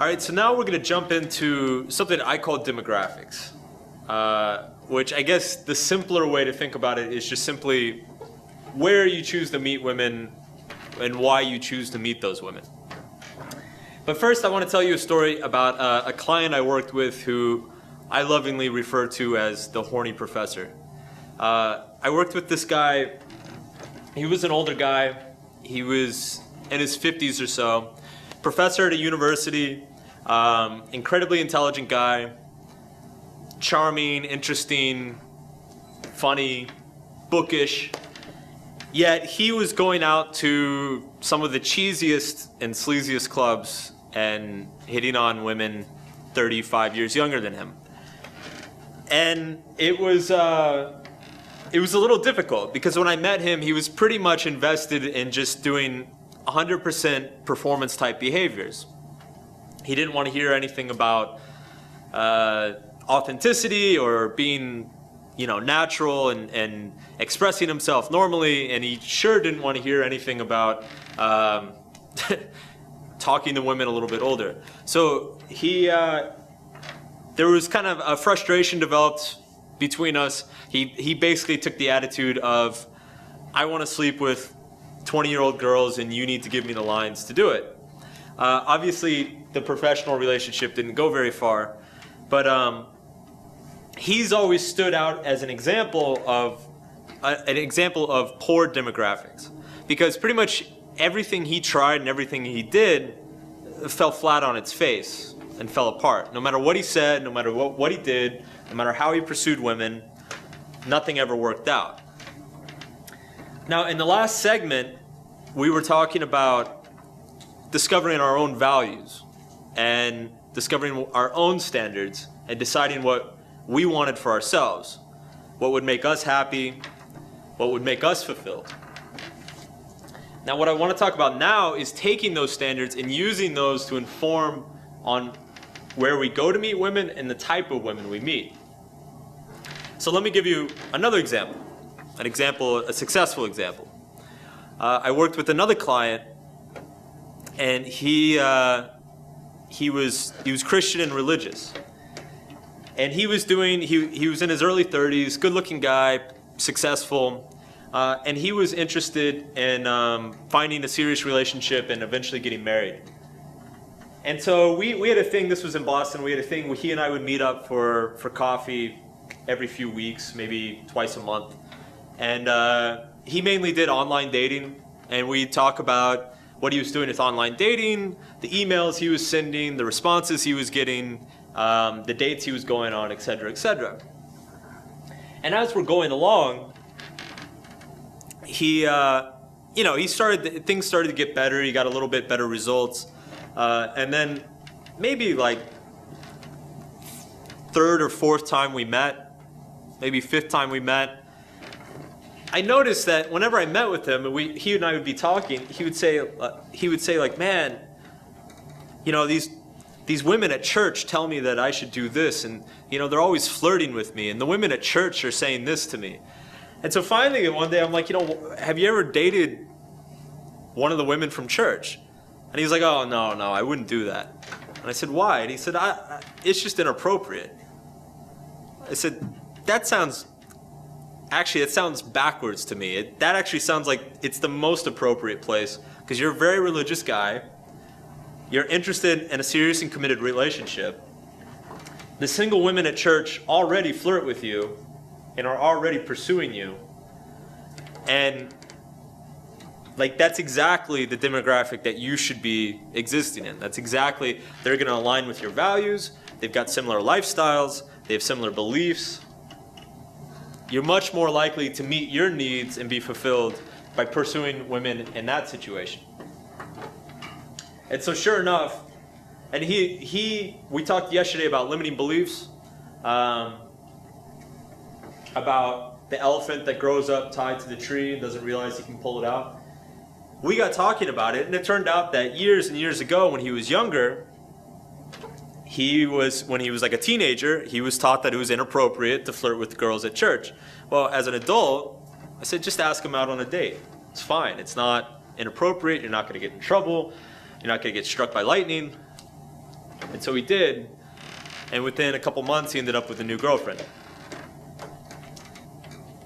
All right, so now we're going to jump into something I call demographics, which I guess the simpler way to think about it is just simply where you choose to meet women and why you choose to meet those women. But first, I want to tell you a story about a client I worked with who I lovingly refer to as the horny professor. I worked with this guy. He was an older guy. He was in his 50s or so. Professor at a university, incredibly intelligent guy, charming, interesting, funny, bookish. Yet he was going out to some of the cheesiest and sleaziest clubs and hitting on women 35 years younger than him. And it was a little difficult because when I met him, he was pretty much invested in just doing 100% performance type behaviors. He didn't want to hear anything about authenticity or being, natural and expressing himself normally, and he sure didn't want to hear anything about talking to women a little bit older. So there was kind of a frustration developed between us. He basically took the attitude of, I want to sleep with 20-year-old girls and you need to give me the lines to do it. Obviously, the professional relationship didn't go very far, but he's always stood out as an example of poor demographics, because pretty much everything he tried and everything he did fell flat on its face and fell apart. No matter what he said, no matter what he did, no matter how he pursued women, nothing ever worked out. Now, in the last segment, we were talking about discovering our own values and discovering our own standards and deciding what we wanted for ourselves, what would make us happy, what would make us fulfilled. Now, what I want to talk about now is taking those standards and using those to inform on where we go to meet women and the type of women we meet. So let me give you another example, a successful example. I worked with another client, and he was Christian and religious, and he was in his early 30s, good-looking guy, successful, and he was interested in finding a serious relationship and eventually getting married. And so we had a thing. This was in Boston. We had a thing where he and I would meet up for coffee every few weeks, maybe twice a month. And he mainly did online dating, and we'd talk about what he was doing with online dating, the emails he was sending, the responses he was getting, the dates he was going on, etc., etc. And as we're going along, things started to get better. He got a little bit better results, and then maybe like third or fourth time we met, maybe fifth time we met, I noticed that whenever I met with him and he and I would be talking, he would say like, man, these women at church tell me that I should do this, and they're always flirting with me, and the women at church are saying this to me. And so finally one day I'm like, have you ever dated one of the women from church? And he's like, oh, no, I wouldn't do that. And I said, why? And he said, it's just inappropriate. I said, it sounds backwards to me. That actually sounds like it's the most appropriate place, because you're a very religious guy. You're interested in a serious and committed relationship. The single women at church already flirt with you and are already pursuing you. And that's exactly the demographic that you should be existing in. They're going to align with your values. They've got similar lifestyles. They have similar beliefs. You're much more likely to meet your needs and be fulfilled by pursuing women in that situation. And so sure enough, and we talked yesterday about limiting beliefs, about the elephant that grows up tied to the tree and doesn't realize he can pull it out. We got talking about it, and it turned out that years and years ago when he was younger, when he was like a teenager, he was taught that it was inappropriate to flirt with girls at church. Well, as an adult, I said, just ask him out on a date. It's fine. It's not inappropriate. You're not going to get in trouble. You're not going to get struck by lightning. And so he did, and within a couple months he ended up with a new girlfriend.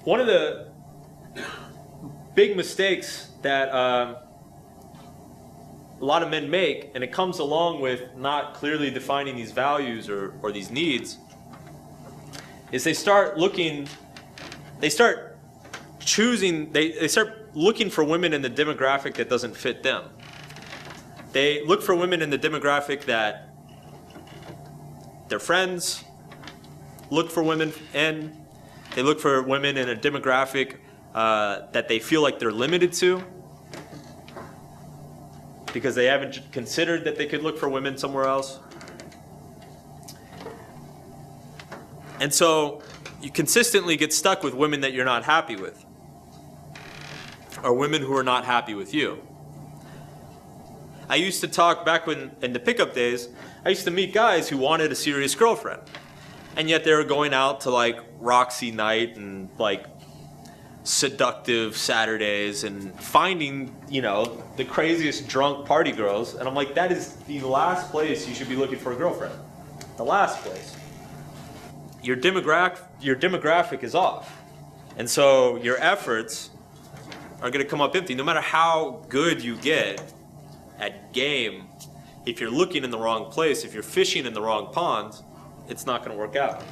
One of the big mistakes that a lot of men make, and it comes along with not clearly defining these values or these needs, is they start looking for women in the demographic that doesn't fit them. They look for women in the demographic that their friends look for women in. They look for women in a demographic that they feel like they're limited to, because they haven't considered that they could look for women somewhere else. And so you consistently get stuck with women that you're not happy with, or women who are not happy with you. I used to talk back in the pickup days, I used to meet guys who wanted a serious girlfriend, and yet they were going out to like Roxy night and like seductive Saturdays and finding, the craziest drunk party girls. And I'm like, that is the last place you should be looking for a girlfriend. The last place. Your demographic is off. And so your efforts are going to come up empty. No matter how good you get at game, if you're looking in the wrong place, if you're fishing in the wrong pond, it's not going to work out.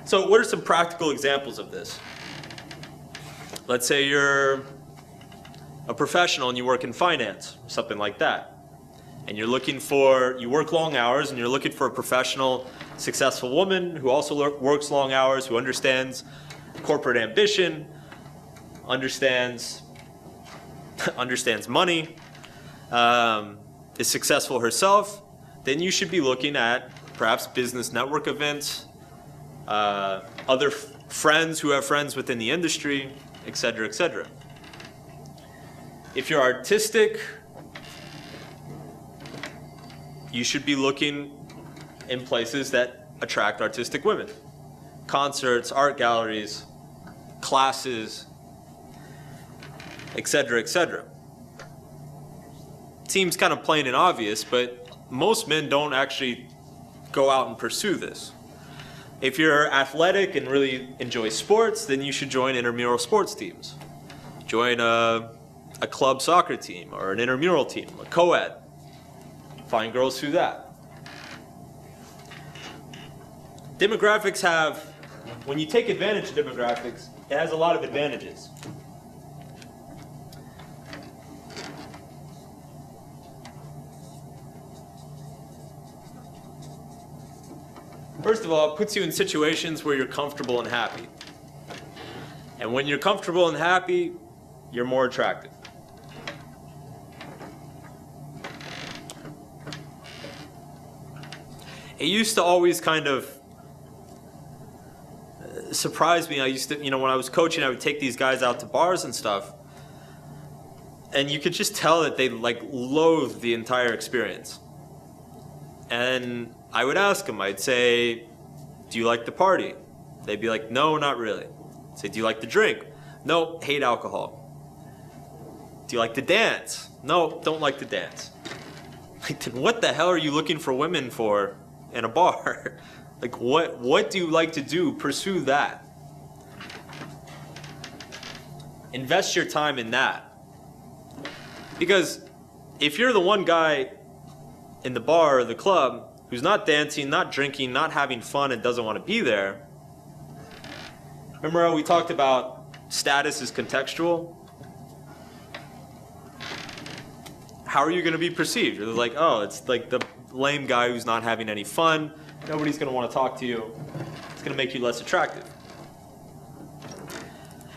So what are some practical examples of this? Let's say you're a professional and you work in finance, something like that. And you work long hours and you're looking for a professional, successful woman who also works long hours, who understands corporate ambition, understands money, is successful herself. Then you should be looking at perhaps business network events, other friends who have friends within the industry, etc., etc. If you're artistic, you should be looking in places that attract artistic women. Concerts, art galleries, classes, etc., etc. Seems kind of plain and obvious, but most men don't actually go out and pursue this. If you're athletic and really enjoy sports, then you should join intramural sports teams. Join a club soccer team or an intramural team, a co-ed. Find girls through that. Demographics when you take advantage of demographics, it has a lot of advantages. First of all, it puts you in situations where you're comfortable and happy. And when you're comfortable and happy, you're more attractive. It used to always kind of surprise me. I used to, when I was coaching, I would take these guys out to bars and stuff. And you could just tell that they loathed the entire experience. And I would ask them, I'd say, do you like to party? They'd be like, no, not really. I'd say, do you like to drink? No, hate alcohol. Do you like to dance? No, don't like to dance. Then what the hell are you looking for women for in a bar? What do you like to do? Pursue that. Invest your time in that. Because if you're the one guy in the bar or the club who's not dancing, not drinking, not having fun, and doesn't want to be there, remember how we talked about status is contextual? How are you going to be perceived? You're like, oh, it's like the lame guy who's not having any fun. Nobody's going to want to talk to you. It's going to make you less attractive.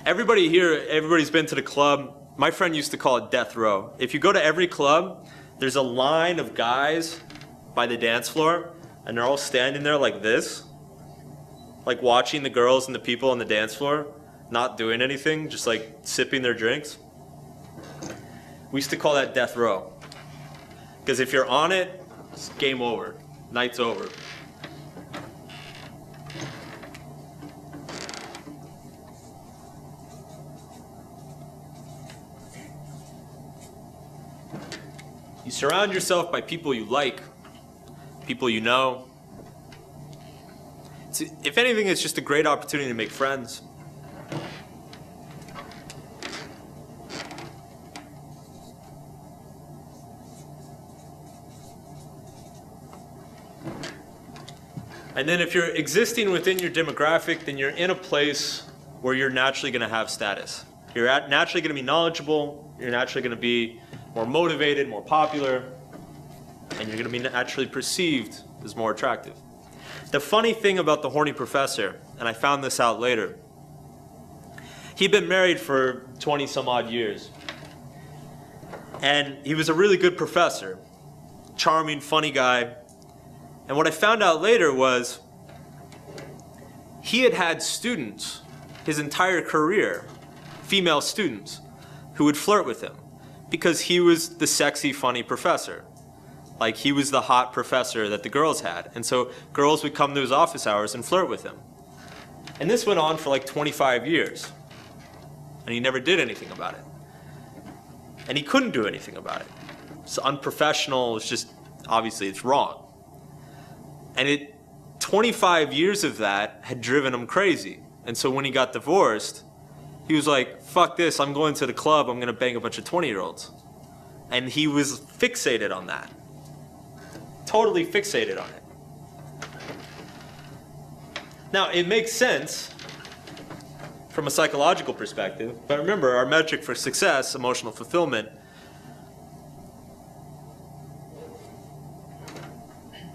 Everybody here, everybody's been to the club. My friend used to call it death row. If you go to every club, there's a line of guys by the dance floor, and they're all standing there like this, like watching the girls and the people on the dance floor, not doing anything, just like sipping their drinks. We used to call that death row. Because if you're on it, it's game over. Night's over. You Surround yourself by people you like, people you know. If anything, it's just a great opportunity to make friends. And then if you're existing within your demographic, then you're in a place where you're naturally going to have status. You're naturally going to be knowledgeable, you're naturally going to be more motivated, more popular, and you're going to be naturally perceived as more attractive. The funny thing about the horny professor, and I found this out later, he'd been married for 20 some odd years. And he was a really good professor, charming, funny guy. And what I found out later was he had had students his entire career, female students, who would flirt with him because he was the sexy, funny professor. Like, he was the hot professor that the girls had. And so girls would come to his office hours and flirt with him. And this went on for like 25 years. And he never did anything about it. And he couldn't do anything about it. It's unprofessional, it's just, obviously it's wrong. And 25 years of that had driven him crazy. And so when he got divorced, he was like, fuck this, I'm going to the club, I'm gonna bang a bunch of 20-year-olds. And he was fixated on that. Totally fixated on it. Now, it makes sense from a psychological perspective, but remember, our metric for success, emotional fulfillment,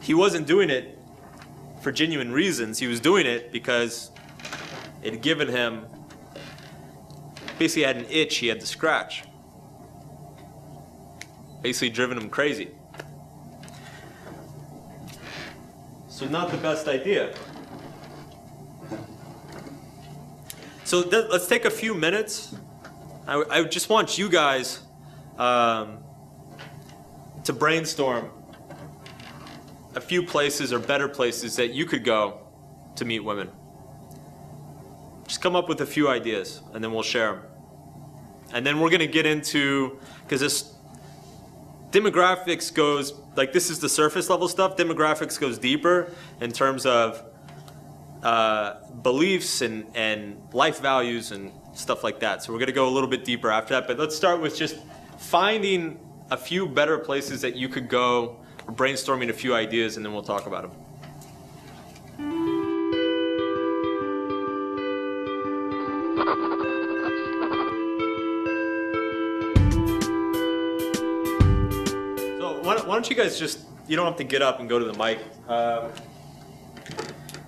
he wasn't doing it for genuine reasons. He was doing it because it had given him, basically had an itch he had to scratch. Basically driven him crazy. So not the best idea. So let's take a few minutes. I just want you guys to brainstorm a few places or better places that you could go to meet women. Just come up with a few ideas and then we'll share them. And then we're gonna get into, because this demographics goes, like, this is the surface level stuff, demographics goes deeper in terms of beliefs and life values and stuff like that. So we're gonna go a little bit deeper after that, but let's start with just finding a few better places that you could go, or brainstorming a few ideas, and then we'll talk about them. So why don't you guys just, you don't have to get up and go to the mic.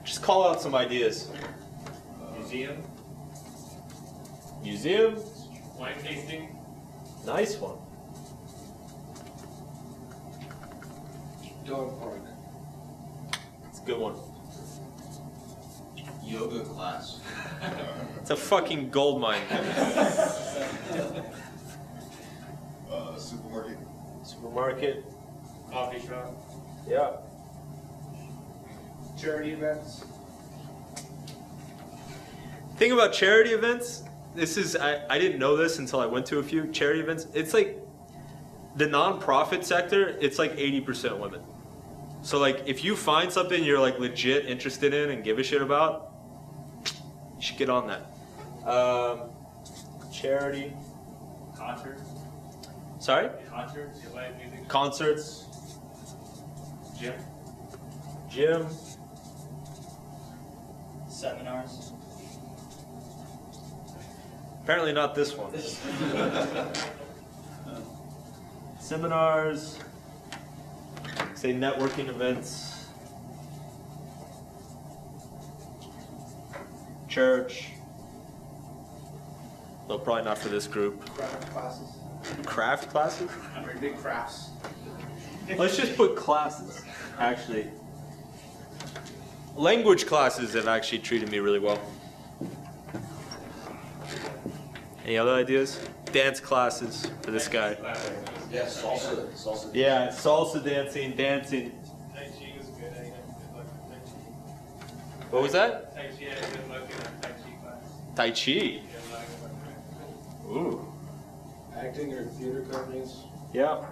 Just call out some ideas. Museum. Museum. Wine tasting. Nice one. Dog park. It's a good one. Yoga class. It's a fucking gold mine. Supermarket. Supermarket. Coffee shop. Yeah. Charity events. Thing about charity events, this is, I didn't know this until I went to a few charity events. It's like the nonprofit sector, it's like 80% women. So like if you find something you're like legit interested in and give a shit about, you should get on that. Charity. Concerts. Sorry? Concerts. You like music? Concerts. Gym. Gym. Seminars. Apparently not this one. Seminars. Say networking events. Church. Though probably not for this group. Craft classes. Craft classes? I'm very big crafts. Let's just put classes, actually. Language classes have actually treated me really well. Any other ideas? Dance classes for this guy. Yeah, salsa. Salsa. Yeah, salsa dancing, dancing. Tai Chi was good. I had good luck with Tai Chi. What was that? Tai Chi, I had good luck in a Tai Chi class. Tai Chi. Yeah, a lot of good luck. Ooh. Acting or theater companies. Yeah.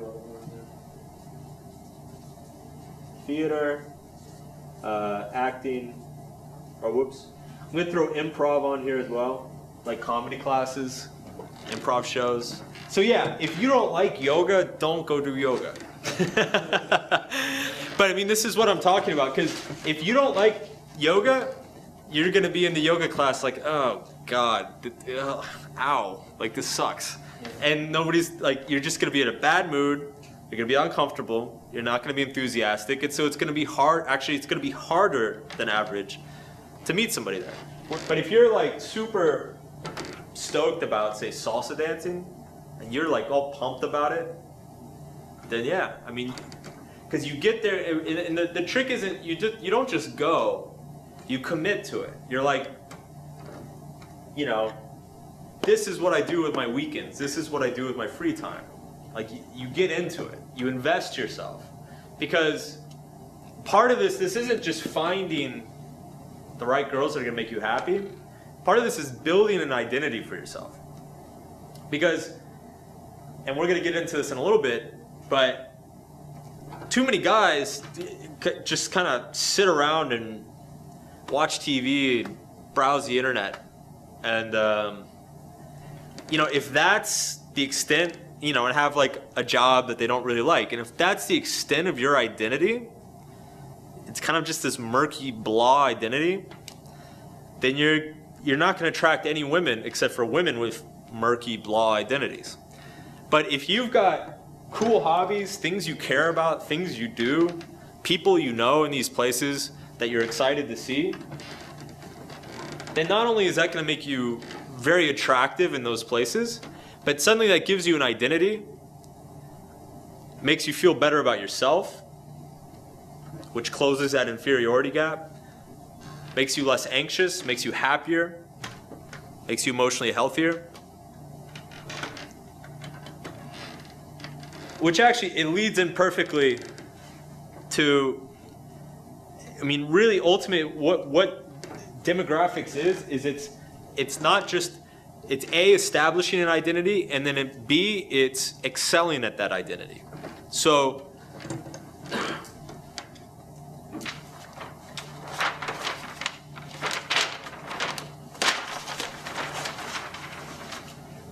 theater, acting, or whoops. I'm going to throw improv on here as well, like comedy classes, improv shows. So yeah, if you don't like yoga, don't go do yoga. But I mean, this is what I'm talking about, because if you don't like yoga, you're going to be in the yoga class like, oh God, ow, like this sucks. And nobody's like, you're just going to be in a bad mood, you're going to be uncomfortable, you're not going to be enthusiastic, and so it's going to be hard, actually it's going to be harder than average to meet somebody there. But if you're like super stoked about, say, salsa dancing, and you're like all pumped about it, then yeah, I mean, because you get there, and the trick isn't, you don't just go, you commit to it. You're like, you know, this is what I do with my weekends, this is what I do with my free time. Like, you get into it, you invest yourself. Because part of this isn't just finding the right girls that are gonna make you happy. Part of this is building an identity for yourself. Because, and we're gonna get into this in a little bit, but too many guys just kind of sit around and watch TV and browse the internet. And, you know, if that's the extent, you know, and have like a job that they don't really like, and if that's the extent of your identity, it's kind of just this murky blah identity, then you're not going to attract any women except for women with murky blah identities. But if you've got cool hobbies, things you care about, things you do, people you know in these places that you're excited to see, then not only is that going to make you very attractive in those places, but suddenly that gives you an identity, makes you feel better about yourself, which closes that inferiority gap, makes you less anxious, makes you happier, makes you emotionally healthier. Which actually, it leads in perfectly to, I mean, really ultimately what demographics is it's not just, it's A, establishing an identity, and then B, it's excelling at that identity. So,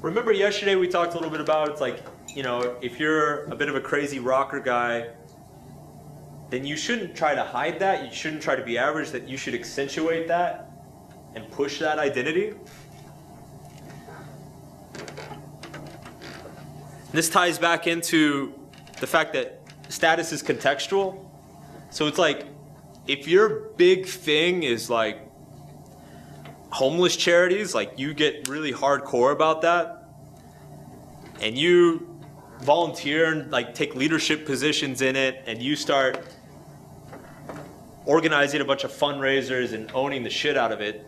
remember yesterday we talked a little bit about, it's like, you know, if you're a bit of a crazy rocker guy, then you shouldn't try to hide that, you shouldn't try to be average, that you should accentuate that and push that identity. This ties back into the fact that status is contextual. So it's like, if your big thing is like homeless charities, like you get really hardcore about that, and you volunteer and like take leadership positions in it, and you start organizing a bunch of fundraisers and owning the shit out of it,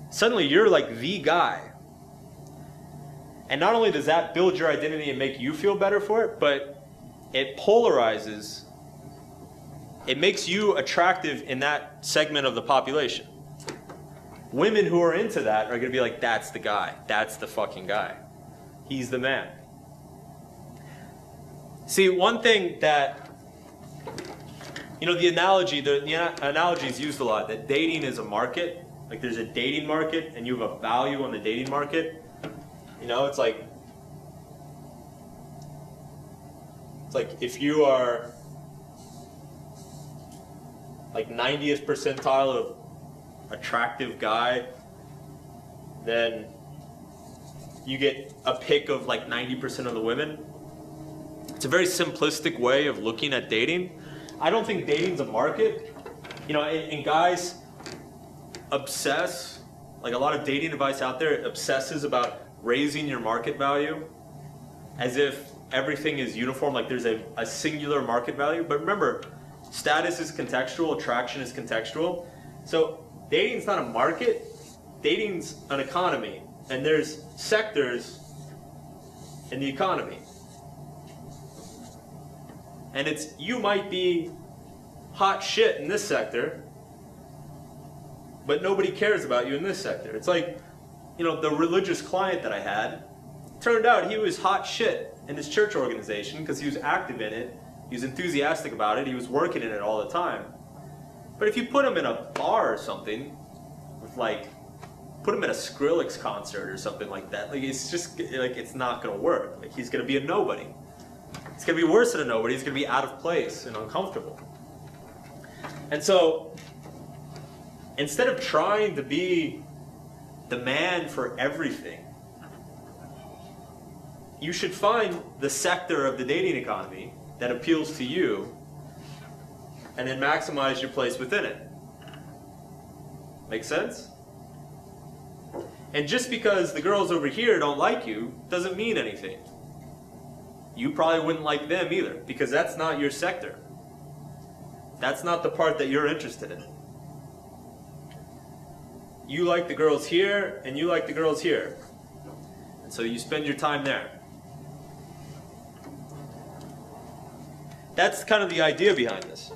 suddenly you're like the guy. And not only does that build your identity and make you feel better for it, but it polarizes, it makes you attractive in that segment of the population. Women who are into that are gonna be like, that's the guy, that's the fucking guy. He's the man. See, one thing that, you know, the analogy is used a lot, that dating is a market. Like there's a dating market and you have a value on the dating market. You know, it's like if you are like 90th percentile of attractive guy, then you get a pick of like 90% of the women. It's a very simplistic way of looking at dating. I don't think dating's a market. You know, and guys obsess, like a lot of dating advice out there obsesses about raising your market value as if everything is uniform, like there's a singular market value. But remember, status is contextual, attraction is contextual. So dating's not a market, dating's an economy. And there's sectors in the economy. And it's, you might be hot shit in this sector, but nobody cares about you in this sector. It's like, you know, the religious client that I had, turned out he was hot shit in his church organization because he was active in it, He was enthusiastic about it. He was working in it all the time. But if you put him in a bar or something, with like, put him at a Skrillex concert or something like that, like it's just like it's not gonna work. Like he's gonna be a nobody. It's gonna be worse than a nobody. He's gonna be out of place and uncomfortable. And so, instead of trying to be the man for everything, you should find the sector of the dating economy that appeals to you and then maximize your place within it. Make sense? And just because the girls over here don't like you doesn't mean anything. You probably wouldn't like them either, because that's not your sector. That's not the part that you're interested in. You like the girls here, and you like the girls here. And so you spend your time there. That's kind of the idea behind this.